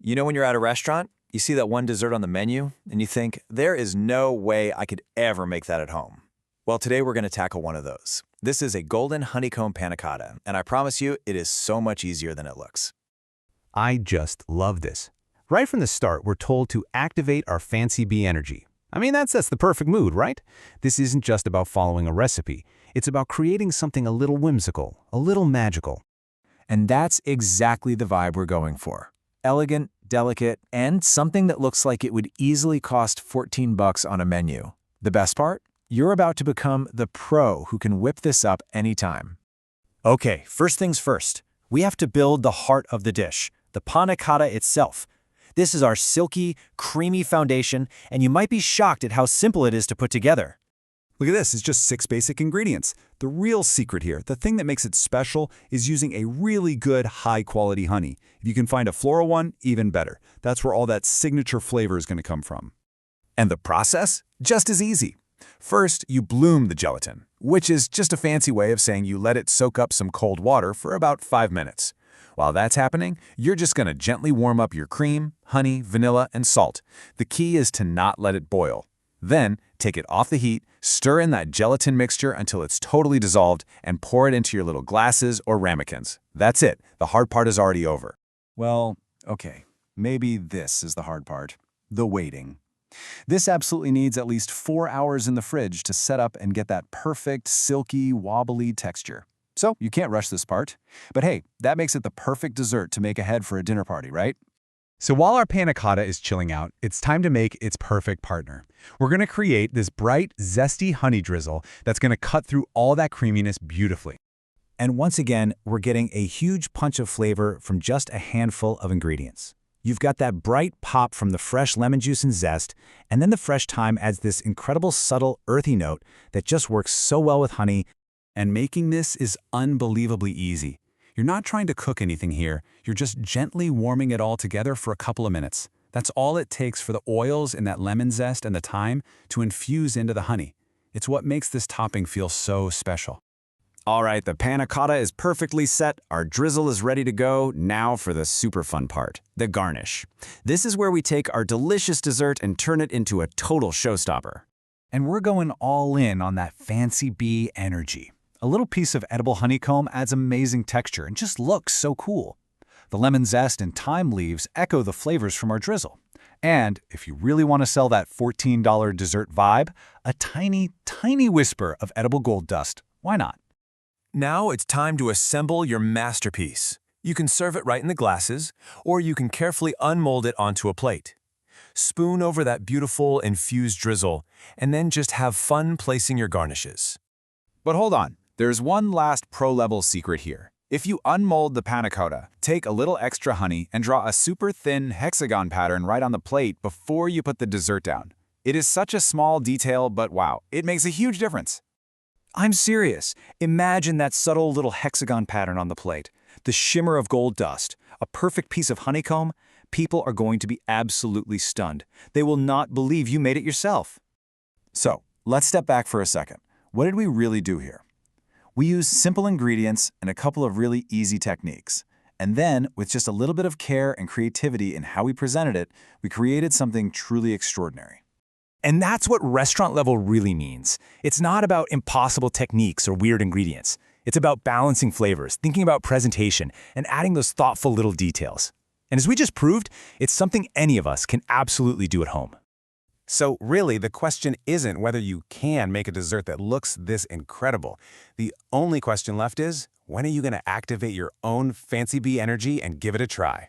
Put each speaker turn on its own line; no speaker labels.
You know when you're at a restaurant, you see that one dessert on the menu, and you think, there is no way I could ever make that at home. Well, today we're going to tackle one of those. This is a golden honeycomb panna cotta, and I promise you, it is so much easier than it looks.
I just love this. Right from the start, we're told to activate our fancy bee energy. I mean, that sets the perfect mood, right? This isn't just about following a recipe. It's about creating something a little whimsical, a little magical.
And that's exactly the vibe we're going for. Elegant, delicate, and something that looks like it would easily cost $14 on a menu. The best part? You're about to become the pro who can whip this up anytime.
Okay, first things first. We have to build the heart of the dish, the panna cotta itself. This is our silky, creamy foundation, and you might be shocked at how simple it is to put together.
Look at this, it's just 6 basic ingredients. The real secret here, the thing that makes it special, is using a really good, high-quality honey. If you can find a floral one, even better. That's where all that signature flavor is going to come from.
And the process? Just as easy. First, you bloom the gelatin, which is just a fancy way of saying you let it soak up some cold water for about 5 minutes. While that's happening, you're just going to gently warm up your cream, honey, vanilla, and salt. The key is to not let it boil. Then, take it off the heat, stir in that gelatin mixture until it's totally dissolved, and pour it into your little glasses or ramekins. That's it. The hard part is already over.
Well, okay, maybe this is the hard part. The waiting. This absolutely needs at least 4 hours in the fridge to set up and get that perfect, silky, wobbly texture. So you can't rush this part. But hey, that makes it the perfect dessert to make ahead for a dinner party, right?
So while our panna cotta is chilling out, it's time to make its perfect partner. We're going to create this bright, zesty honey drizzle that's going to cut through all that creaminess beautifully.
And once again, we're getting a huge punch of flavor from just a handful of ingredients. You've got that bright pop from the fresh lemon juice and zest, and then the fresh thyme adds this incredible subtle, earthy note that just works so well with honey.
And making this is unbelievably easy. You're not trying to cook anything here. You're just gently warming it all together for a couple of minutes. That's all it takes for the oils in that lemon zest and the thyme to infuse into the honey. It's what makes this topping feel so special.
All right, the panna cotta is perfectly set. Our drizzle is ready to go. Now for the super fun part, the garnish. This is where we take our delicious dessert and turn it into a total showstopper. And we're going all in on that fancy bee energy. A little piece of edible honeycomb adds amazing texture and just looks so cool. The lemon zest and thyme leaves echo the flavors from our drizzle. And if you really want to sell that $14 dessert vibe, a tiny, tiny whisper of edible gold dust. Why not?
Now it's time to assemble your masterpiece. You can serve it right in the glasses, or you can carefully unmold it onto a plate. Spoon over that beautiful infused drizzle, and then just have fun placing your garnishes.
But hold on. There's one last pro-level secret here. If you unmold the panna cotta, take a little extra honey and draw a super thin hexagon pattern right on the plate before you put the dessert down. It is such a small detail, but wow, it makes a huge difference.
I'm serious. Imagine that subtle little hexagon pattern on the plate. The shimmer of gold dust. A perfect piece of honeycomb. People are going to be absolutely stunned. They will not believe you made it yourself. So, let's step back for a second. What did we really do here? We used simple ingredients and a couple of really easy techniques. And then, with just a little bit of care and creativity in how we presented it, we created something truly extraordinary.
And that's what restaurant level really means. It's not about impossible techniques or weird ingredients. It's about balancing flavors, thinking about presentation, and adding those thoughtful little details. And as we just proved, it's something any of us can absolutely do at home.
So really, the question isn't whether you can make a dessert that looks this incredible. The only question left is, when are you going to activate your own fancy bee energy and give it a try?